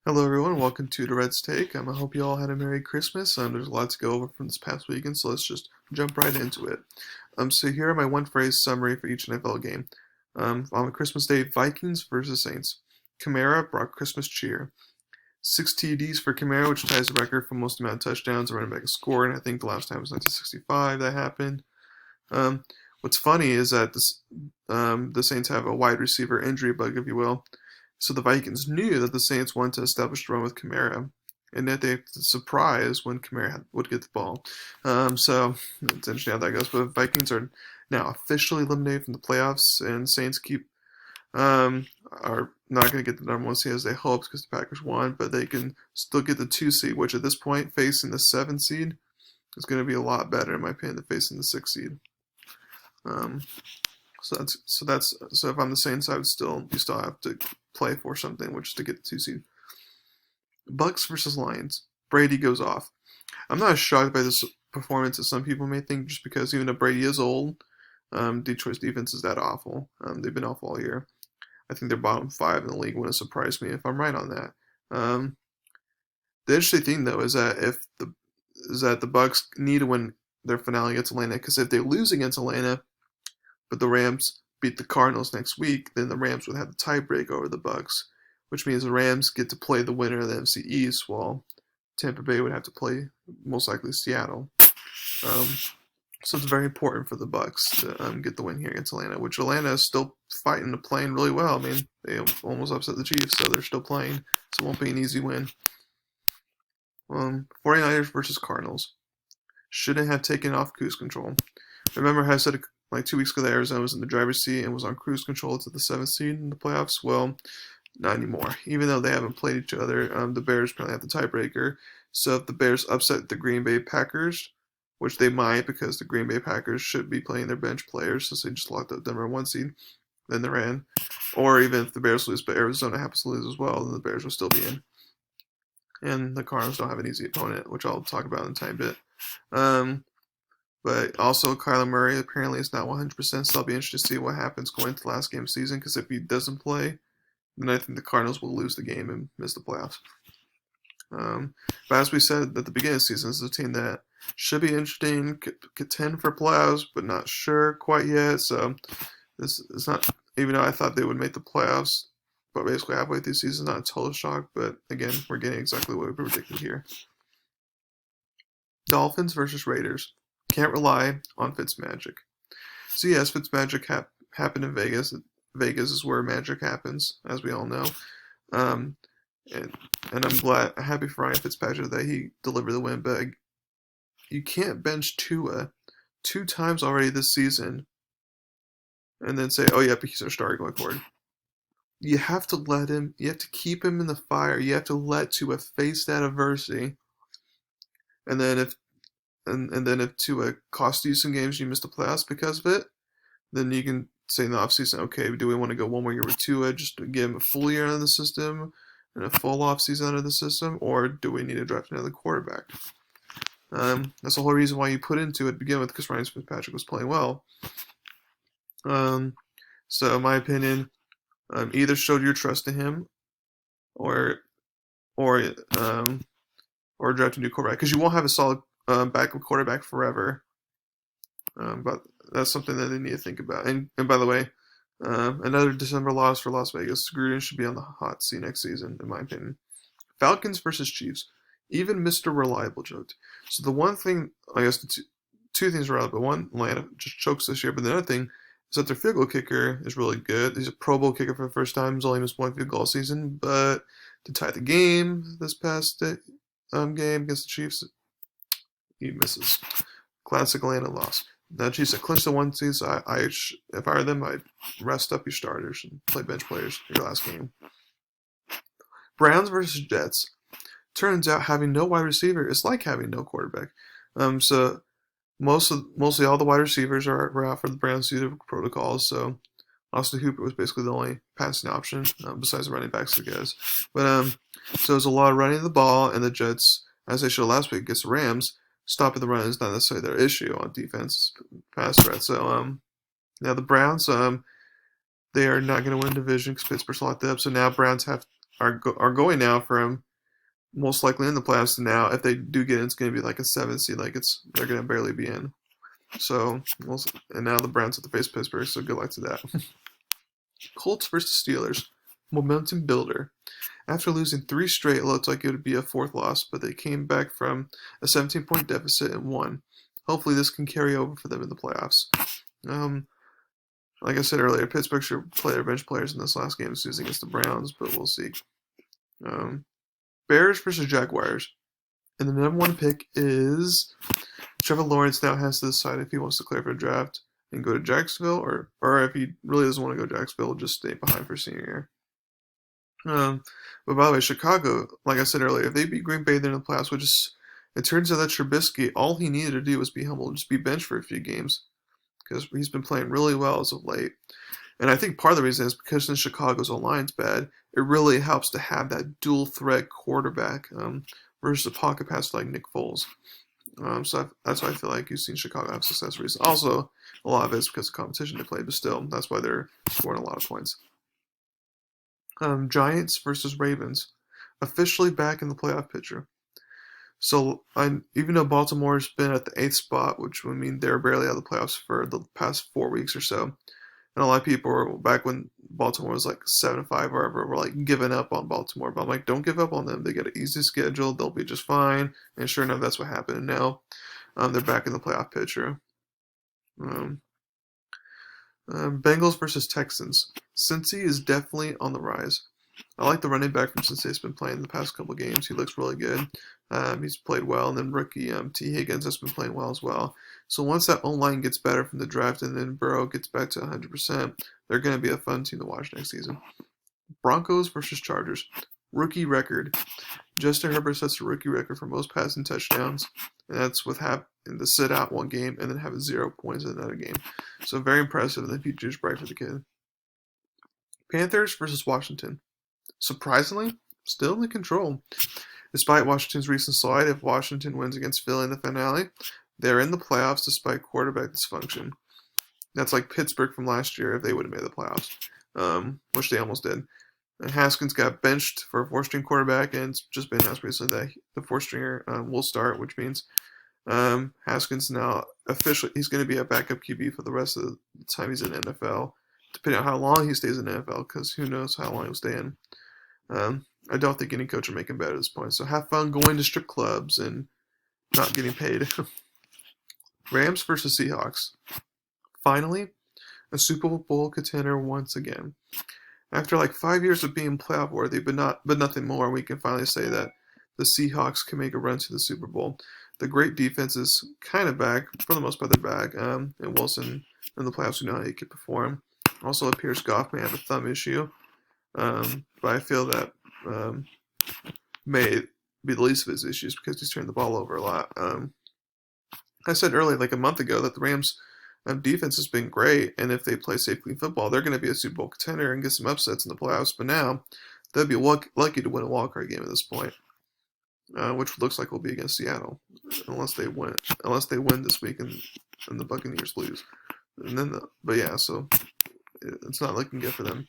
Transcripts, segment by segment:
Hello everyone, welcome to Durrett's Take. I hope you all had a Merry Christmas. There's a lot to go over from this past weekend, so let's just jump right into it. So here are my one-phrase summary for each NFL game. On Christmas Day, Vikings versus Saints. Kamara brought Christmas cheer. 6 TDs for Kamara, which ties the record for most amount of touchdowns a running back has scored, and I think the last time was 1965 that happened. What's funny is that the Saints have a wide receiver injury bug, if you will. So the Vikings knew that the Saints wanted to establish the run with Kamara, and yet they surprised when Kamara would get the ball. So it's interesting how that goes. But the Vikings are now officially eliminated from the playoffs, and Saints are not going to get the number one seed as they hoped because the Packers won, but they can still get the 2 seed, which at this point, facing the 7 seed, is going to be a lot better in my opinion than facing the 6 seed. Um, so if I'm the Saints, you still have to play for something, which is to get the 2 seed. Bucks versus Lions. Brady goes off. I'm not as shocked by this performance as some people may think, just because even though Brady is old, Detroit's defense is that awful. They've been awful all year. I think they're bottom 5 in the league. Wouldn't surprise me if I'm right on that. The interesting thing though is that the Bucks need to win their finale against Atlanta, because if they lose against Atlanta, but the Rams beat the Cardinals next week, then the Rams would have the tiebreak over the Bucks, which means the Rams get to play the winner of the NFC East, while Tampa Bay would have to play most likely Seattle. So it's very important for the Bucks to get the win here against Atlanta, which Atlanta is still fighting to playing really well. I mean, they almost upset the Chiefs, so they're still playing, so it won't be an easy win. 49ers versus Cardinals. Shouldn't have taken off cruise control. Remember how I said like 2 weeks ago that Arizona was in the driver's seat and was on cruise control to the 7th seed in the playoffs? Well, not anymore. Even though they haven't played each other, the Bears probably have the tiebreaker. So if the Bears upset the Green Bay Packers, which they might because the Green Bay Packers should be playing their bench players since they just locked up the number 1 seed, then they're in. Or even if the Bears lose, but Arizona happens to lose as well, then the Bears will still be in. And the Cardinals don't have an easy opponent, which I'll talk about in a tiny bit. But also, Kyler Murray apparently is not 100%, so I'll be interested to see what happens going into the last game of the season, because if he doesn't play, then I think the Cardinals will lose the game and miss the playoffs. But as we said at the beginning of the season, this is a team that should be interesting, could contend for playoffs, but not sure quite yet. So this is not, even though I thought they would make the playoffs, but basically halfway through the season, not a total shock. But again, we're getting exactly what we predicted here. Dolphins versus Raiders. Can't rely on Fitzmagic. So yes, Fitzmagic happened in Vegas. Vegas is where magic happens, as we all know. Um, and I'm happy for Ryan Fitzpatrick that he delivered the win. But you can't bench Tua 2 times already this season, and then say, "Oh, yeah, but he's our starter going forward." You have to let him. You have to keep him in the fire. You have to let Tua face that adversity, and then if Tua costs you some games, you miss the playoffs because of it, then you can say in the offseason, okay, do we want to go one more year with Tua just to give him a full year out of the system and a full offseason out of the system, or do we need to draft another quarterback? That's the whole reason why you put into it to begin with, because Ryan Fitzpatrick was playing well. So in my opinion, either showed your trust in him, or draft a new quarterback, because you won't have a solid backup quarterback forever. But that's something that they need to think about. And by the way, another December loss for Las Vegas. Gruden should be on the hot seat next season, in my opinion. Falcons versus Chiefs. Even Mr. Reliable joked. So the one thing, I guess, two things are relevant. One, Atlanta just chokes this year, but the other thing is that their field goal kicker is really good. He's a Pro Bowl kicker for the first time. He's only missed 1 field goal all season, but to tie the game this past game against the Chiefs, he misses. Classic Atlanta loss. The Chiefs have clinched the 1 seed, so if I were them, I'd rest up your starters and play bench players in your last game. Browns versus Jets. Turns out having no wide receiver is like having no quarterback. So mostly all the wide receivers were out for the Browns due to protocols. So Austin Hooper was basically the only passing option besides the running backs, I guess. But so there's a lot of running the ball, and the Jets, as they showed last week against the Rams, stopping the run is not necessarily their issue on defense, pass threat. So now the Browns, they are not going to win division because Pittsburgh's locked up. So now Browns have are going now from most likely in the playoffs to now. If they do get in, it's going to be like a 7 seed. Like they're going to barely be in. So and now the Browns have to face Pittsburgh. So good luck to that. Colts versus Steelers. Momentum builder. After losing 3 straight, it looked like it would be a 4th loss, but they came back from a 17-point deficit and won. Hopefully this can carry over for them in the playoffs. Like I said earlier, Pittsburgh should play their bench players in this last game as against the Browns, but we'll see. Bears versus Jaguars. And the number 1 pick is Trevor Lawrence now has to decide if he wants to clear for a draft and go to Jacksonville, or if he really doesn't want to go to Jacksonville, just stay behind for senior year. But by the way, Chicago, like I said earlier, if they beat Green Bay, they're in the playoffs, which is, it turns out that Trubisky, all he needed to do was be humble, just be benched for a few games, because he's been playing really well as of late. And I think part of the reason is because since Chicago's O-line's bad, it really helps to have that dual threat quarterback versus a pocket passer like Nick Foles. So that's why I feel like you've seen Chicago have success recently. Also, a lot of it's because of competition they play, but still, that's why they're scoring a lot of points. Giants versus Ravens, officially back in the playoff picture. So even though Baltimore's been at the 8th spot, which would mean they're barely out of the playoffs for the past 4 weeks or so, and a lot of people were, back when Baltimore was like 7-5 or whatever, were like giving up on Baltimore. But I'm like, don't give up on them. They get an easy schedule. They'll be just fine. And sure enough, that's what happened. And now they're back in the playoff picture. Bengals versus Texans. Cincy is definitely on the rise. I like the running back from Cincy. He's been playing the past couple games. He looks really good. He's played well. And then rookie T. Higgins has been playing well as well. So once that O-line gets better from the draft and then Burrow gets back to 100%, they're going to be a fun team to watch next season. Broncos versus Chargers. Rookie record. Justin Herbert sets the rookie record for most passing touchdowns. And that's with having to sit out one game and then having 0 points in another game. So very impressive. And the future's bright for the kid. Panthers versus Washington. Surprisingly, still in control. Despite Washington's recent slide, if Washington wins against Philly in the finale, they're in the playoffs despite quarterback dysfunction. That's like Pittsburgh from last year if they would have made the playoffs, which they almost did. And Haskins got benched for a 4-string quarterback, and it's just been announced recently that the 4-stringer will start, which means Haskins now officially, he's going to be a backup QB for the rest of the time he's in the NFL, depending on how long he stays in the NFL, because who knows how long he'll stay in. I don't think any coach will make him better at this point. So have fun going to strip clubs and not getting paid. Rams versus Seahawks. Finally, a Super Bowl contender once again. After like 5 years of being playoff worthy, but nothing more, we can finally say that the Seahawks can make a run to the Super Bowl. The great defense is kind of back. For the most part, they're back. And Wilson in the playoffs, we know how he can perform. Also, it appears Goff may have a thumb issue. But I feel that may be the least of his issues because he's turning the ball over a lot. I said earlier, like a month ago, that the Rams' defense has been great, and if they play safe, clean football, they're going to be a Super Bowl contender and get some upsets in the playoffs. But now, they'll be lucky to win a wildcard game at this point, which looks like will be against Seattle, unless they win this week and the Buccaneers lose. And then, so it's not looking good for them.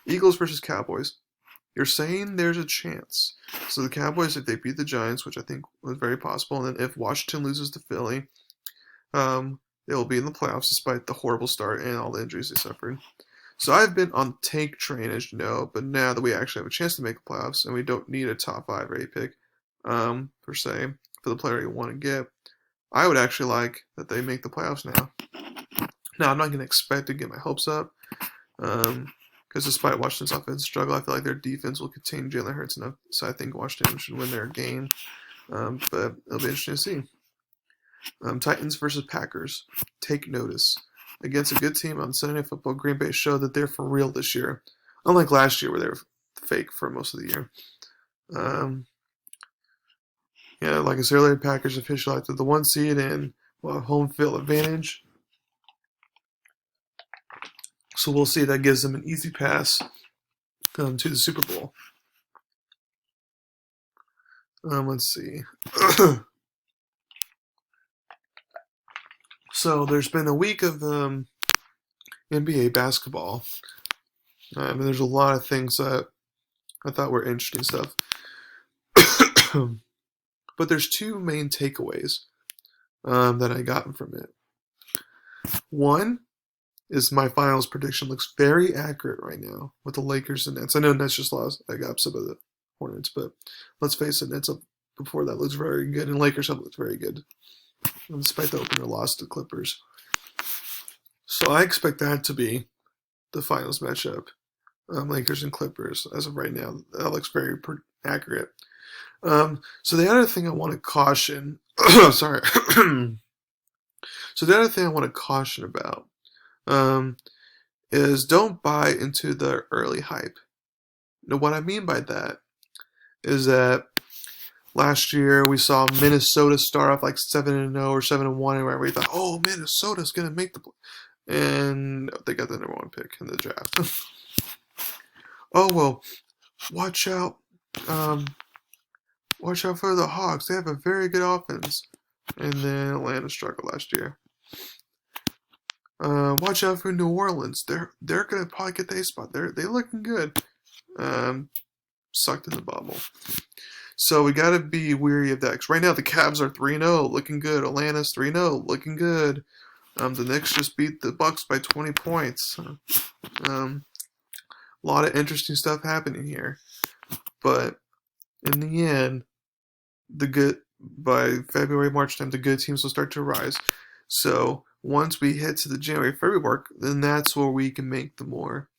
Eagles versus Cowboys. You're saying there's a chance. So the Cowboys, if they beat the Giants, which I think was very possible, and then if Washington loses to Philly, they will be in the playoffs despite the horrible start and all the injuries they suffered. So I've been on the tank train, as you know, but now that we actually have a chance to make the playoffs and we don't need a top 5 or 8 pick, per se, for the player you want to get, I would actually like that they make the playoffs now. Now, I'm not going to expect to get my hopes up, because despite Washington's offensive struggle, I feel like their defense will contain Jalen Hurts enough, so I think Washington should win their game. But it'll be interesting to see. Titans versus Packers. Take notice. Against a good team on Sunday Night Football, Green Bay showed that they're for real this year. Unlike last year where they were fake for most of the year. Like I said earlier, Packers officially elected the 1 seed and home field advantage. So we'll see if that gives them an easy pass to the Super Bowl. Let's see. So there's been a week of NBA basketball. And there's a lot of things that I thought were interesting stuff. But there's two main takeaways that I got from it. One is my finals prediction looks very accurate right now with the Lakers and Nets. I know Nets just lost. I got upset by the Hornets, but let's face it, Nets up before that looks very good, and Lakers have looked very good, despite the opener loss to Clippers. So I expect that to be the finals matchup, Lakers and Clippers. As of right now, that looks very accurate. So the other thing I want to caution, sorry. So the other thing I want to caution about is don't buy into the early hype. Now, what I mean by that is that last year we saw Minnesota start off like 7-0 or 7-1, where we thought, oh, Minnesota's gonna make the play, and they got the number 1 pick in the draft. Oh well, watch out for the Hawks. They have a very good offense, and then Atlanta struggled last year. Watch out for New Orleans. They're gonna probably get the A spot. They're looking good. Sucked in the bubble. So we gotta be weary of that. 'Cause right now the Cavs are 3-0, looking good. Atlanta's 3-0, looking good. The Knicks just beat the Bucks by 20 points. A lot of interesting stuff happening here. But in the end, by February, March time, the good teams will start to rise. So once we hit to the January, February mark, then that's where we can make the more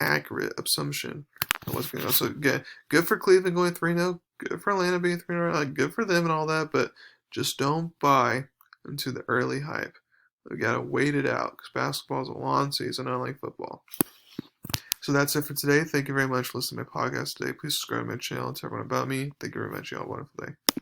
accurate assumption of what's going on. So again, good for Cleveland going 3-0, good for Atlanta being 3-0, like, good for them and all that, but just don't buy into the early hype. We gotta wait it out, because basketball is a long season, unlike football. So that's it for today. Thank you very much for listening to my podcast today. Please subscribe to my channel and tell everyone about me. Thank you very much. You all have a wonderful day.